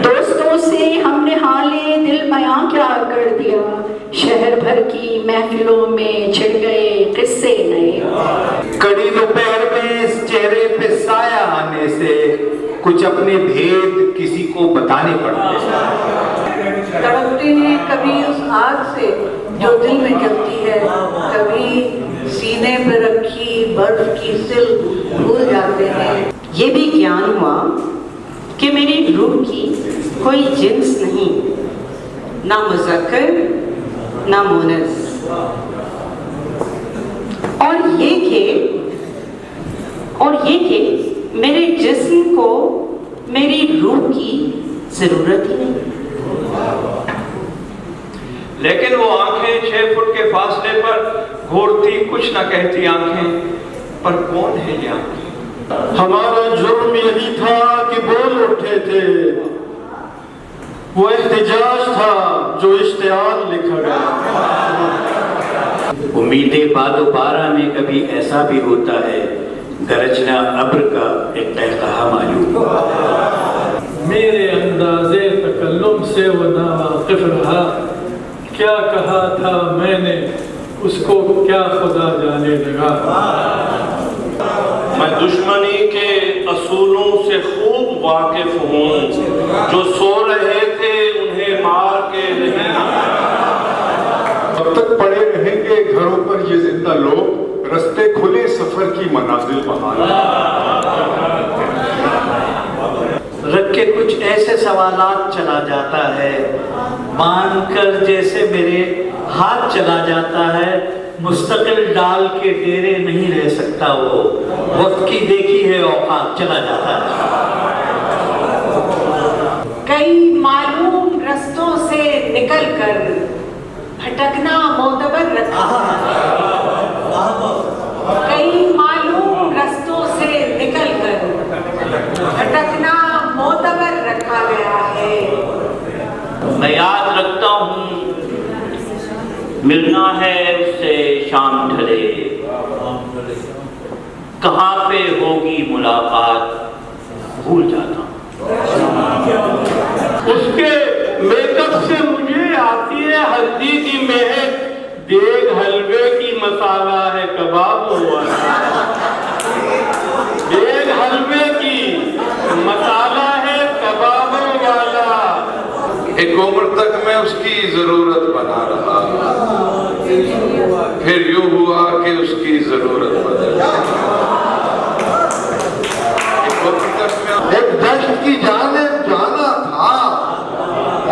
دوستوں سے ہم نے حال دل بیاں کیا کر دیا، شہر بھر کی محفلوں میں چھڑ گئے قصے نئے۔ کڑی دوپہر میں اس چہرے پہ سایہ آنے سے کچھ اپنے بھید کسی کو بتانے پڑتے ہیں۔ تڑپتے ہیں کبھی اس آگ سے جو دل میں جلتی ہے، کبھی سینے پہ رکھی برف کی سل بھول جاتے ہیں۔ یہ بھی گیان ہوا کہ میری روح کی کوئی جنس نہیں، نہ مذکر نہ مونس، اور یہ کہ میرے جسم کو میری روح کی ضرورت ہی نہیں۔ لیکن وہ آنکھیں 6 فٹ کے فاصلے پر گھورتی کچھ نہ کہتی آنکھیں، پر کون ہے یہ آنکھیں؟ ہمارا جرم یہی تھا کہ بول اٹھے تھے، وہ احتجاج تھا جو اشتعال لکھا گیا۔ امیدیں باد و بارہ میں کبھی ایسا بھی ہوتا ہے، گرجنا ابر کا ایک قہقہا معلوم۔ میرے انداز تکلم سے وہ ناواقف رہا، کیا کہا تھا میں نے اس کو کیا خدا جانے لگا۔ میں دشمنی کے اصولوں سے خوب واقف ہوں، جو سو رہے تھے انہیں مار کے نہیں۔ اب تک پڑے رہیں گے گھروں پر یہ زندہ لوگ، رستے کھلے سفر کی منازل بہار۔ رکھ کے کچھ ایسے سوالات چلا جاتا ہے، مان کر جیسے میرے ہاتھ چلا جاتا ہے، مستقل ڈال کے ڈیرے نہیں رہ سکتا وہ، وقت کی دیکھی ہے اوقات چلا جاتا ہے۔ کئی معلوم رستوں سے نکل کر بھٹکنا معتبر رکھا کئی معلوم رستوں سے نکل کر بھٹکنا معتبر رکھا گیا ہے۔ میں یاد رکھتا ہوں ملنا ہے اس سے شام ڈھلے، کہاں پہ ہوگی ملاقات بھول جاتا ہوں۔ اس کے میک اپ سے مجھے آتی ہے ہلدی کی مہک، دیگ حلوے کی مسالہ ہے کباب ہوا، دیگ حلوے کی مسالہ ہے کباب والا۔ ایک عمر تک میں اس کی ضرورت بنا رہا، پھر یوں ہوا کہ اس کی ضرورت بدل گئی۔ ایک دشت کی جانب جانا تھا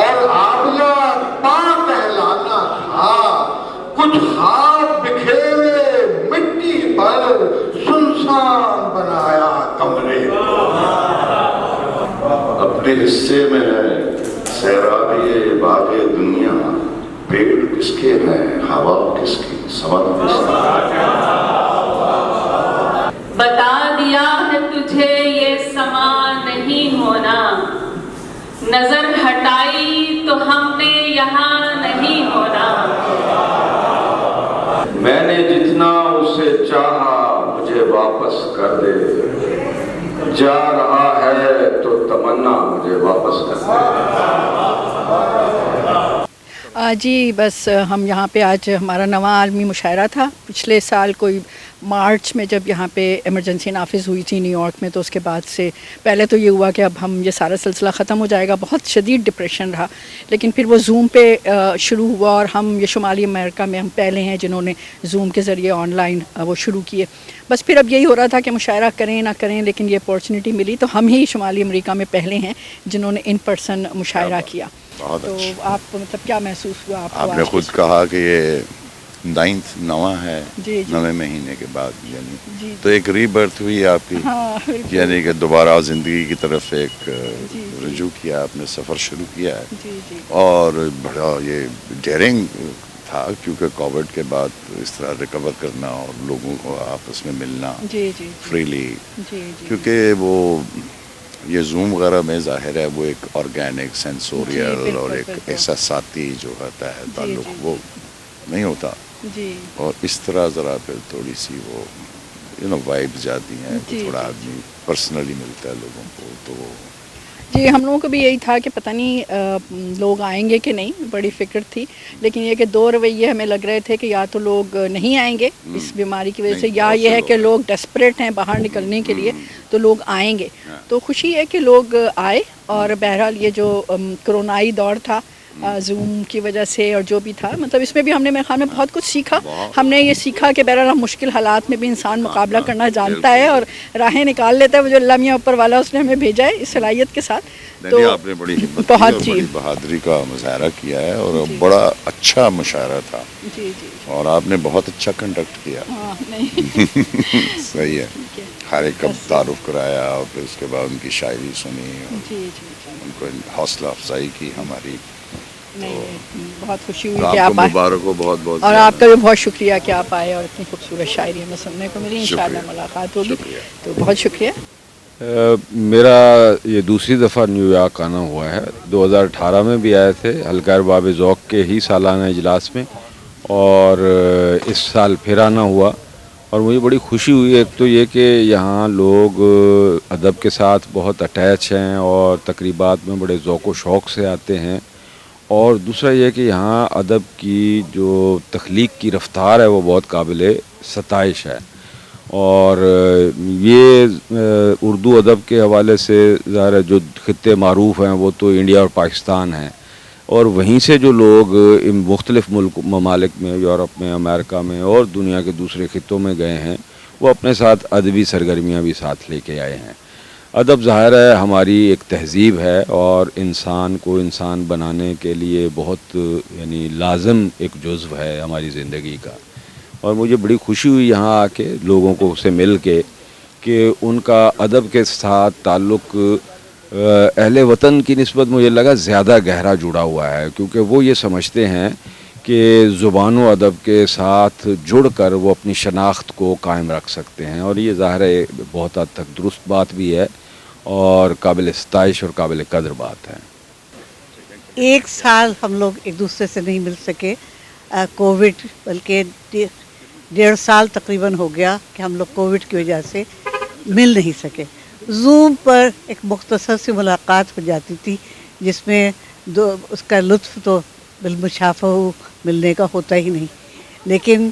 اور آبلا پا کہلانا تھا، کچھ خواب بکھیرے مٹی پر سنسان بنایا کمرے کو۔ اپنے حصے میں ہے سیرابی باغ دنیا، پیڑ کس کے ہیں ہوا کس کی سمر کس کی۔ بتا دیا ہے تجھے یہ سما نہیں ہونا، نظر ہٹائی تو ہم نے یہاں نہیں ہونا۔ میں نے جتنا اسے چاہا مجھے واپس کر دے، جا رہا ہے تو تمنا مجھے واپس کر دے۔ جی بس ہم یہاں پہ آج ہمارا نواں عالمی مشاعرہ تھا۔ پچھلے سال کوئی مارچ میں جب یہاں پہ ایمرجنسی نافذ ہوئی تھی نیو یارک میں، تو اس کے بعد سے پہلے تو یہ ہوا کہ اب ہم یہ سارا سلسلہ ختم ہو جائے گا، بہت شدید ڈپریشن رہا، لیکن پھر وہ زوم پہ شروع ہوا، اور ہم یہ شمالی امریکہ میں ہم پہلے ہیں جنہوں نے زوم کے ذریعے آن لائن وہ شروع کیے۔ بس پھر اب یہی ہو رہا تھا کہ مشاعرہ کریں نہ کریں، لیکن یہ اپورچونیٹی ملی تو ہم ہی شمالی امریکہ میں پہلے ہیں جنہوں نے ان پرسن مشاعرہ کیا۔ تو آپ مطلب کیا محسوس ہوا آپ نے خود کہا کہ یہ 9واں ہے، جی 9ویں مہینے کے بعد، یعنی تو ایک ری برتھ ہوئی آپ کی، یعنی کہ دوبارہ زندگی کی طرف ایک رجوع کیا، آپ نے سفر شروع کیا ہے، اور بڑا یہ ڈیرنگ تھا کیونکہ کووڈ کے بعد اس طرح ریکور کرنا اور لوگوں کو آپس میں ملنا فریلی، کیونکہ وہ یہ زوم وغیرہ میں ظاہر ہے وہ ایک آرگینک سینسوریل اور ایک احساساتی جو ہوتا ہے تعلق وہ نہیں ہوتا، اور اس طرح ذرا پھر تھوڑی سی وہ وائبز جاتی ہیں، تھوڑا آدمی پرسنلی ملتا ہے لوگوں کو، تو جی ہم لوگوں کو بھی یہی تھا کہ پتہ نہیں لوگ آئیں گے کہ نہیں، بڑی فکر تھی، لیکن یہ کہ دو رویے ہمیں لگ رہے تھے کہ یا تو لوگ نہیں آئیں گے اس بیماری کی وجہ سے، یا یہ ہے کہ لوگ ڈیسپریٹ ہیں باہر نکلنے کے لیے تو لوگ آئیں گے. تو خوشی ہے کہ لوگ آئے، اور بہرحال یہ جو کرونائی دور تھا زوم کی وجہ سے اور جو بھی تھا، مطلب اس میں بھی ہم نے میرے خیال میں بہت کچھ سیکھا. ہم نے یہ سیکھا کہ بہرحال ہم مشکل حالات میں بھی انسان مقابلہ کرنا جانتا ہے اور راہیں نکال لیتا ہے. وہ جو اللہ میاں اوپر والا اس نے ہمیں بھیجا ہے اس صلاحیت کے ساتھ. تو آپ نے بڑی ہمت اور بڑی بہادری کا مظاہرہ کیا ہے، اور بڑا اچھا مشاعرہ تھا. جی جی. اور آپ نے بہت اچھا کنڈکٹ کیا. صحیح ہے. ہر ایک کا تعارف کرایا، اور پھر اس کے بعد ان کی شاعری سنی، ان کو حوصلہ افزائی کی ہماری. بہت خوشی ہوئی کہ آپ آئے، مبارک ہو بہت بہت. اور آپ کا بھی بہت شکریہ کہ آپ آئے اور اتنی خوبصورت شاعری ہمیں سننے کو ملی. انشاءاللہ ملاقات ہوگی. تو بہت شکریہ. میرا یہ دوسری دفعہ نیو یارک آنا ہوا ہے. 2018 میں بھی آئے تھے حلقہ ارباب ذوق کے ہی سالانہ اجلاس میں، اور اس سال پھر آنا ہوا، اور مجھے بڑی خوشی ہوئی. ایک تو یہ کہ یہاں لوگ ادب کے ساتھ بہت اٹیچ ہیں اور تقریبات میں بڑے ذوق و شوق سے آتے ہیں، اور دوسرا یہ کہ یہاں ادب کی جو تخلیق کی رفتار ہے وہ بہت قابل ستائش ہے. اور یہ اردو ادب کے حوالے سے ظاہر ہے جو خطے معروف ہیں وہ تو انڈیا اور پاکستان ہیں، اور وہیں سے جو لوگ مختلف ممالک میں، یورپ میں، امریکہ میں اور دنیا کے دوسرے خطوں میں گئے ہیں، وہ اپنے ساتھ ادبی سرگرمیاں بھی ساتھ لے کے آئے ہیں. ادب ظاہر ہے ہماری ایک تہذیب ہے، اور انسان کو انسان بنانے کے لیے بہت یعنی لازم ایک جزو ہے ہماری زندگی کا. اور مجھے بڑی خوشی ہوئی یہاں آ کے لوگوں کو سے مل کے کہ ان کا ادب کے ساتھ تعلق اہل وطن کی نسبت مجھے لگا زیادہ گہرا جڑا ہوا ہے، کیونکہ وہ یہ سمجھتے ہیں کہ زبان و ادب کے ساتھ جڑ کر وہ اپنی شناخت کو قائم رکھ سکتے ہیں. اور یہ ظاہر ہے بہت حد تک درست بات بھی ہے اور قابل ستائش اور قابل قدر بات ہے. ایک سال ہم لوگ ایک دوسرے سے نہیں مل سکے، کووڈ، بلکہ 1.5 سال تقریباً ہو گیا کہ ہم لوگ کووڈ کی وجہ سے مل نہیں سکے. زوم پر ایک مختصر سی ملاقات ہو جاتی تھی، جس میں اس کا لطف تو بالمشافہ ملنے کا ہوتا ہی نہیں. لیکن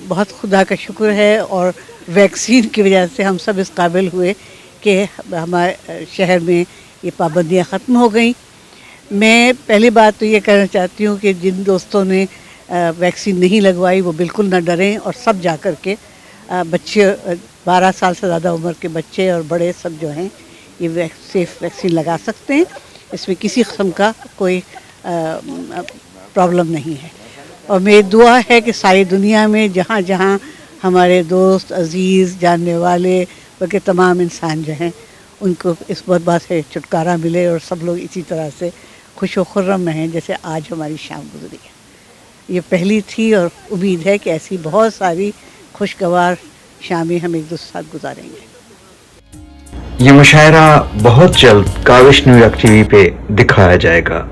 بہت خدا کا شکر ہے، اور ویکسین کی وجہ سے ہم سب اس قابل ہوئے کہ ہمارے شہر میں یہ پابندیاں ختم ہو گئیں. میں پہلی بات تو یہ کہنا چاہتی ہوں کہ جن دوستوں نے ویکسین نہیں لگوائی وہ بالکل نہ ڈریں، اور سب جا کر کے بچے 12 سال سے زیادہ عمر کے بچے اور بڑے سب جو ہیں یہ سیف ویکسین لگا سکتے ہیں. اس میں کسی قسم کا کوئی پرابلم نہیں ہے. اور میری دعا ہے کہ ساری دنیا میں جہاں جہاں ہمارے دوست عزیز جاننے والے بلکہ تمام انسان جو ہیں ان کو اس وبا سے چھٹکارا ملے، اور سب لوگ اسی طرح سے خوش و خرم رہیں جیسے آج ہماری شام گزری ہے. یہ پہلی تھی، اور امید ہے کہ ایسی بہت ساری خوشگوار شامیں ہم ایک دوسرے ساتھ گزاریں گے. یہ مشاعرہ بہت جلد کاوش نیو یارک ٹی وی پہ دکھایا جائے گا.